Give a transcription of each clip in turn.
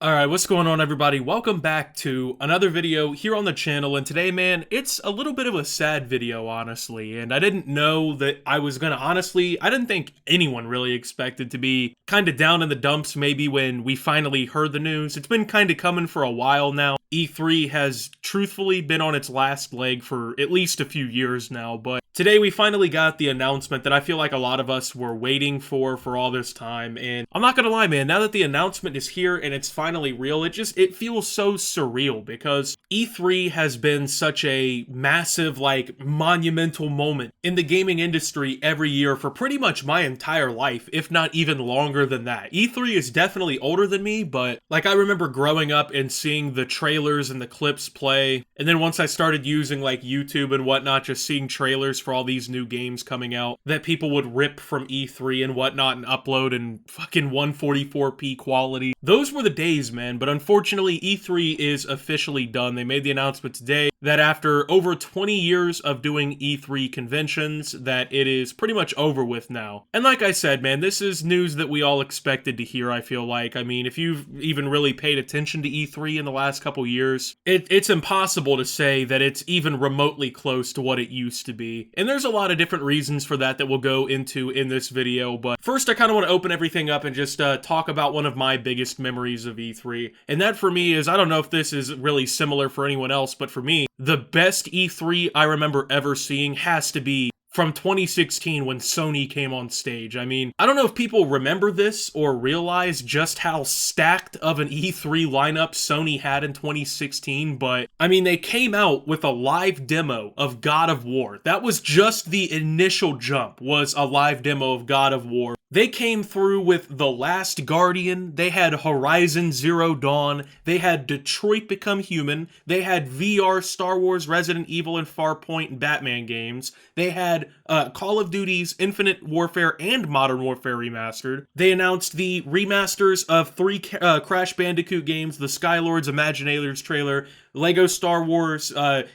Alright, what's going on everybody? Welcome back to another video here on the channel, and today, man, it's a little bit of a sad video, honestly, and I didn't know that I was gonna, I didn't think anyone really expected to be kinda down in the dumps maybe when we finally heard the news. It's been kinda coming for a while now. E3 has truthfully been on its last leg for at least a few years now, but today we finally got the announcement that I feel like a lot of us were waiting for all this time, and I'm not gonna lie, man, now that the announcement is here and it's finally real, it feels so surreal because E3 has been such a massive, like, monumental moment in the gaming industry every year for pretty much my entire life, if not even longer than that. E3 is definitely older than me, but, like, I remember growing up and seeing the trailers and the clips play, and then once I started using, like, YouTube and whatnot, just seeing trailers for all these new games coming out that people would rip from E3 and whatnot and upload in fucking 144p quality. Those were the days, man, but unfortunately E3 is officially done. They made the announcement today that after over 20 years of doing E3 conventions, that it is pretty much over with now. And like I said, man, this is news that we all expected to hear, I feel like. I mean, if you've even really paid attention to E3 in the last couple years, it's impossible to say that it's even remotely close to what it used to be. And there's a lot of different reasons for that we'll go into in this video, but first I kind of want to open everything up and just talk about one of my biggest memories of E3. And that for me is, I don't know if this is really similar for anyone else, but for me, the best E3 I remember ever seeing has to be from 2016 when Sony came on stage. I mean, I don't know if people remember this or realize just how stacked of an E3 lineup Sony had in 2016, but I mean, they came out with a live demo of God of War. That was just the initial jump, was a live demo of God of War. They came through with The Last Guardian, they had Horizon Zero Dawn, they had Detroit Become Human, they had VR Star Wars, Resident Evil, and Farpoint and Batman games, they had Call of Duty's Infinite Warfare and Modern Warfare Remastered. They announced the remasters of 3 Crash Bandicoot games, the Skylords Imaginators trailer, Lego Star Wars. Hideo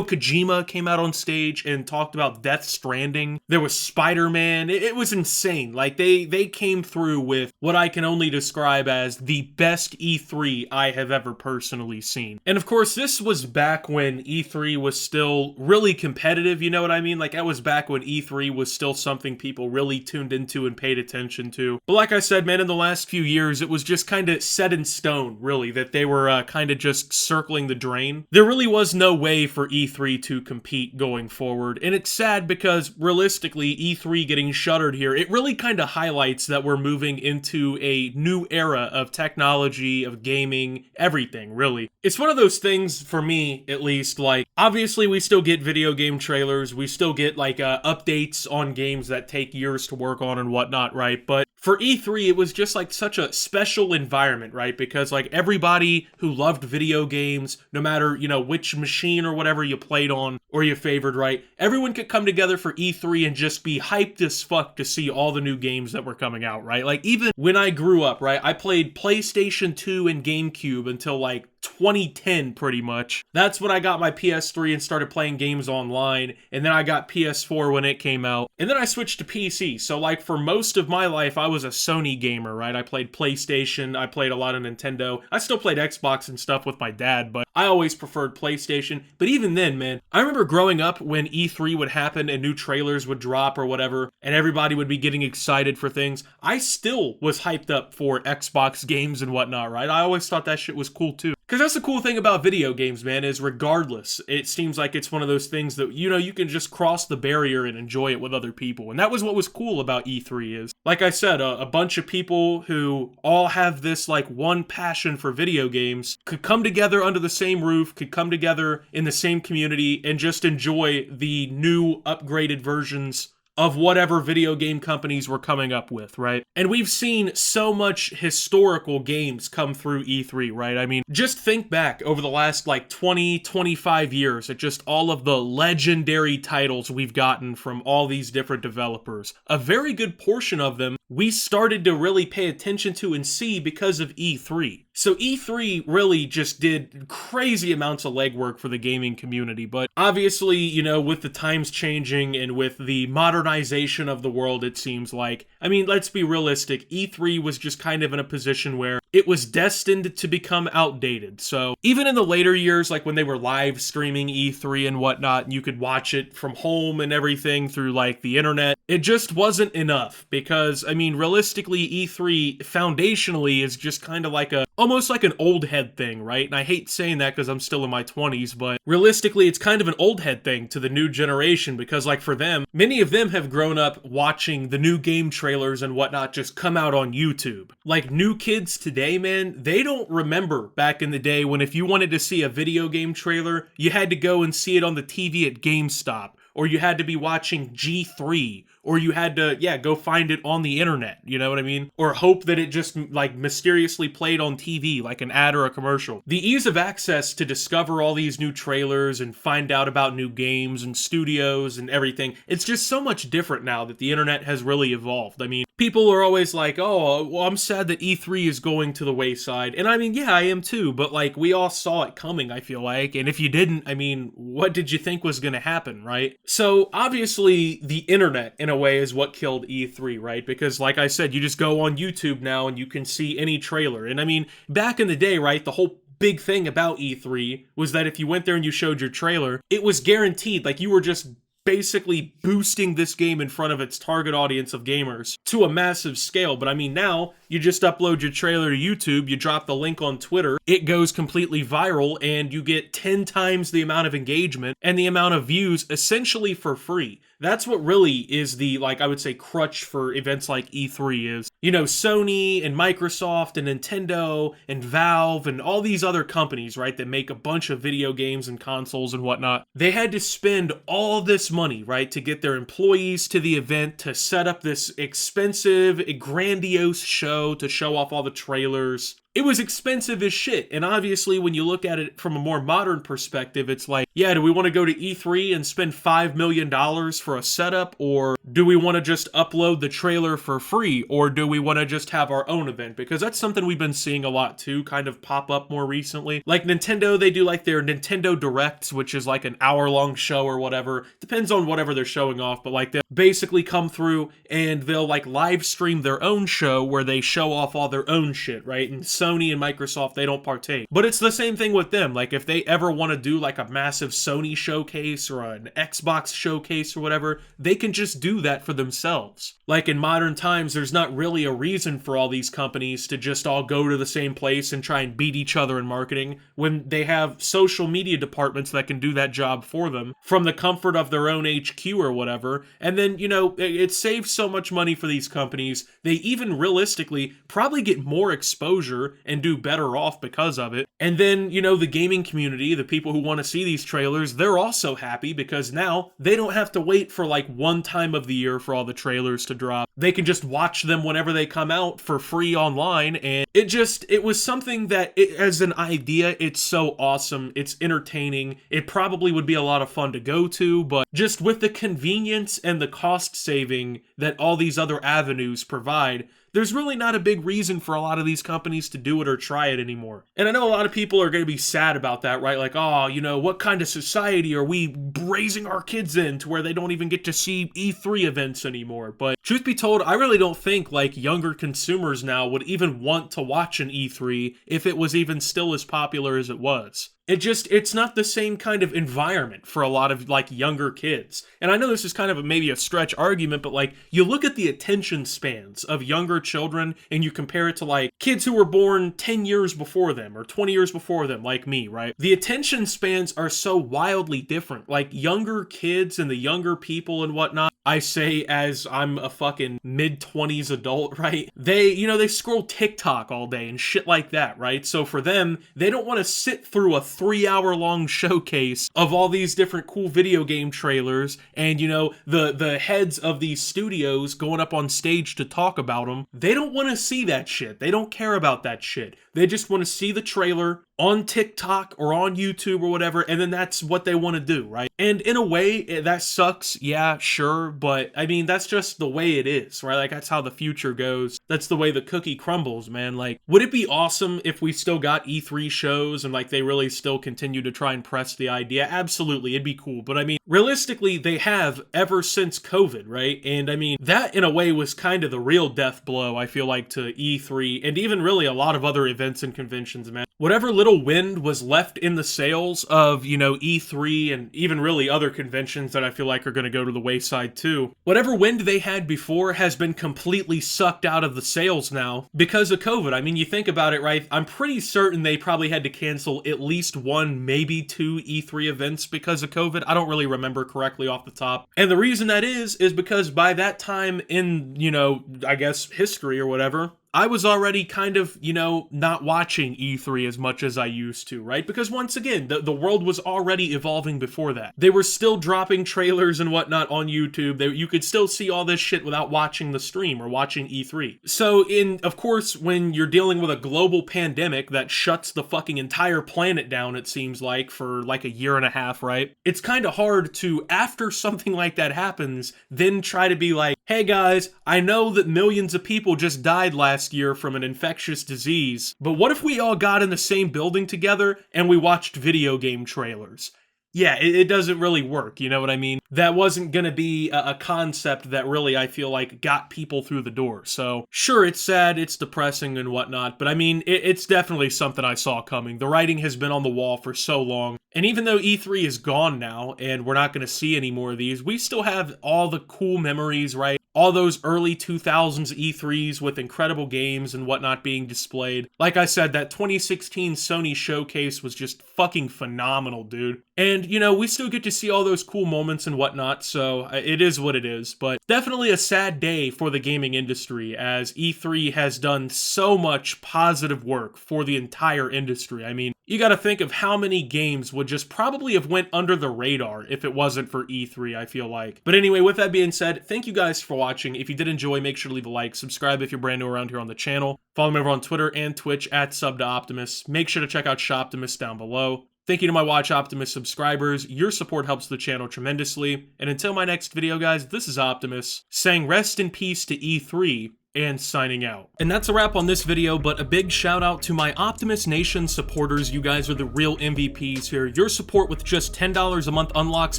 Kojima came out on stage and talked about Death Stranding. There was Spider-Man. It was insane. Like, they came through with what I can only describe as the best E3 I have ever personally seen. And of course, this was back when E3 was still really competitive, you know what I mean? Like, that was back when E3 was still something people really tuned into and paid attention to. But like I said, man, in the last few years, it was just kind of set in stone, really, that they were kind of just circling the drain. There really was no way for E3 to compete going forward, and it's sad because realistically, E3 getting shuttered here, it really kind of highlights that we're moving into a new era of technology, of gaming, everything, really. It's one of those things, for me at least, like, obviously we still get video game trailers, we still get like updates on games that take years to work on and whatnot, right? But for E3, it was just like such a special environment, right? Because like everybody who loved video games, no matter, you know, which machine or whatever you played on or you favored, right? Everyone could come together for E3 and just be hyped as fuck to see all the new games that were coming out, right? Like, even when I grew up, right, I played PlayStation 2 and GameCube until like 2010 pretty much. That's when I got my PS3 and started playing games online, and then I got PS4 when it came out, and then I switched to PC. So like for most of my life I was a Sony gamer, right? I played PlayStation, I played a lot of Nintendo, I still played Xbox and stuff with my dad, but I always preferred PlayStation. But even then, man, I remember growing up when E3 would happen and new trailers would drop or whatever, and everybody would be getting excited for things. I still was hyped up for Xbox games and whatnot, right? I always thought that shit was cool too. Because that's the cool thing about video games, man, is regardless, it seems like it's one of those things that, you know, you can just cross the barrier and enjoy it with other people. And that was what was cool about E3 is, like I said, a bunch of people who all have this, like, one passion for video games could come together under the same roof, could come together in the same community, and just enjoy the new upgraded versions of whatever video game companies were coming up with, right? And we've seen so much historical games come through E3, right? I mean, just think back over the last like 20, 25 years at just all of the legendary titles we've gotten from all these different developers. A very good portion of them we started to really pay attention to and see because of E3. So E3 really just did crazy amounts of legwork for the gaming community, but obviously, you know, with the times changing and with the modernization of the world, it seems like I mean, let's be realistic. E3 was just kind of in a position where it was destined to become outdated. So even in the later years, like when they were live streaming E3 and whatnot, and you could watch it from home and everything through like the internet, it just wasn't enough because, I mean, realistically, E3 foundationally is just kind of like almost like an old head thing, right? And I hate saying that because I'm still in my 20s, but realistically, it's kind of an old head thing to the new generation because, like, for them, many of them have grown up watching the new game trailers and whatnot just come out on YouTube. Like, new kids today, man, they don't remember back in the day when if you wanted to see a video game trailer, you had to go and see it on the TV at GameStop, or you had to be watching G3, or you had to, go find it on the internet, you know what I mean? Or hope that it just, like, mysteriously played on TV, like an ad or a commercial. The ease of access to discover all these new trailers and find out about new games and studios and everything, it's just so much different now that the internet has really evolved. I mean, people are always like, oh, well, I'm sad that E3 is going to the wayside. And I mean, yeah, I am too, but like, we all saw it coming, I feel like. And if you didn't, I mean, what did you think was gonna happen, right? So, obviously, the internet, in a way, is what killed E3, right? Because, like I said, you just go on YouTube now and you can see any trailer. And I mean, back in the day, right, the whole big thing about E3 was that if you went there and you showed your trailer, it was guaranteed, like you were just basically boosting this game in front of its target audience of gamers to a massive scale. But I mean, now you just upload your trailer to YouTube, you drop the link on Twitter, it goes completely viral, and you get 10 times the amount of engagement and the amount of views essentially for free. That's what really is the, like, I would say, crutch for events like E3 is. You know, Sony and Microsoft and Nintendo and Valve and all these other companies, right, that make a bunch of video games and consoles and whatnot, they had to spend all this money, right, to get their employees to the event, to set up this expensive, grandiose show, to show off all the trailers. It was expensive as shit, and obviously when you look at it from a more modern perspective, it's like, yeah, do we want to go to E3 and spend $5 million for a setup, or do we want to just upload the trailer for free, or do we want to just have our own event? Because that's something we've been seeing a lot too, kind of pop up more recently. Like Nintendo, they do like their Nintendo Directs, which is like an hour-long show or whatever. Depends on whatever they're showing off, but like they'll basically come through and they'll like live stream their own show where they show off all their own shit, right? And Sony and Microsoft, they don't partake. But it's the same thing with them. Like, if they ever want to do, like, a massive Sony showcase or an Xbox showcase or whatever, they can just do that for themselves. Like, in modern times, there's not really a reason for all these companies to just all go to the same place and try and beat each other in marketing when they have social media departments that can do that job for them from the comfort of their own HQ or whatever. And then, you know, it saves so much money for these companies. They even realistically probably get more exposure and do better off because of it. And then, you know, the gaming community, the people who want to see these trailers, they're also happy because now they don't have to wait for like one time of the year for all the trailers to drop. They can just watch them whenever they come out for free online. And it was something that, as an idea, it's so awesome. It's entertaining. It probably would be a lot of fun to go to, but just with the convenience and the cost saving that all these other avenues provide, there's really not a big reason for a lot of these companies to do it or try it anymore. And I know a lot of people are going to be sad about that, right? Like, oh, you know, what kind of society are we raising our kids in to where they don't even get to see E3 events anymore? But truth be told, I really don't think, like, younger consumers now would even want to watch an E3 if it was even still as popular as it was. It's not the same kind of environment for a lot of, like, younger kids. And I know this is kind of maybe a stretch argument, but, like, you look at the attention spans of younger children and you compare it to, like, kids who were born 10 years before them or 20 years before them, like me, right? The attention spans are so wildly different. Like, younger kids and the younger people and whatnot, I say as I'm a fucking mid-20s adult, right? They scroll TikTok all day and shit like that, right? So for them, they don't want to sit through a 3-hour-long showcase of all these different cool video game trailers and, you know, the heads of these studios going up on stage to talk about them. They don't want to see that shit. They don't care about that shit. They just want to see the trailer on TikTok or on YouTube or whatever, and then that's what they want to do, right? And in a way, that sucks, yeah, sure, but I mean, that's just the way it is, right? Like, that's how the future goes. That's the way the cookie crumbles, man. Like, would it be awesome if we still got E3 shows and, like, they really still continue to try and press the idea? Absolutely, it'd be cool, but I mean, realistically, they have ever since COVID, right? And I mean, that in a way was kind of the real death blow, I feel like, to E3, and even really a lot of other events and conventions, man. Whatever little wind was left in the sails of, you know, E3 and even really other conventions that I feel like are going to go to the wayside too, whatever wind they had before has been completely sucked out of the sails now because of COVID. I mean, you think about it, right? I'm pretty certain they probably had to cancel at least one, maybe two E3 events because of COVID. I don't really remember correctly off the top. And the reason that is because by that time in, you know, I guess history or whatever, I was already kind of, you know, not watching E3 as much as I used to, right? Because once again, the world was already evolving before that. They were still dropping trailers and whatnot on YouTube. You could still see all this shit without watching the stream or watching E3. So of course, when you're dealing with a global pandemic that shuts the fucking entire planet down, it seems like, for like a year and a half, right? It's kind of hard to, after something like that happens, then try to be like, hey guys, I know that millions of people just died last year from an infectious disease, but what if we all got in the same building together and we watched video game trailers? Yeah, it doesn't really work, you know what I mean? That wasn't gonna be a concept that really, I feel like, got people through the door. So, sure, it's sad, it's depressing and whatnot, but I mean, it's definitely something I saw coming. The writing has been on the wall for so long, and even though E3 is gone now, and we're not gonna see any more of these, we still have all the cool memories, right? All those early 2000s E3s with incredible games and whatnot being displayed. Like I said, that 2016 Sony showcase was just fucking phenomenal, dude. And, you know, we still get to see all those cool moments and whatnot, so it is what it is. But definitely a sad day for the gaming industry, as E3 has done so much positive work for the entire industry. I mean, you gotta think of how many games would just probably have went under the radar if it wasn't for E3, I feel like. But anyway, with that being said, thank you guys for watching. If you did enjoy, make sure to leave a like, subscribe if you're brand new around here on the channel, follow me over on Twitter and Twitch at @SubToOptimus. Make sure to check out Shoptimus down below. Thank you to my Watch Optimus subscribers. Your support helps the channel tremendously. And until my next video, guys, this is Optimus, saying rest in peace to E3, and signing out. And that's a wrap on this video, but a big shout out to my Optimus Nation supporters. You guys are the real MVPs here. Your support with just $10 a month unlocks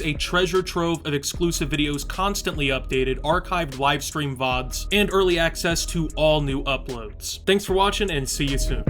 a treasure trove of exclusive videos, constantly updated, archived live stream VODs, and early access to all new uploads. Thanks for watching, and see you soon.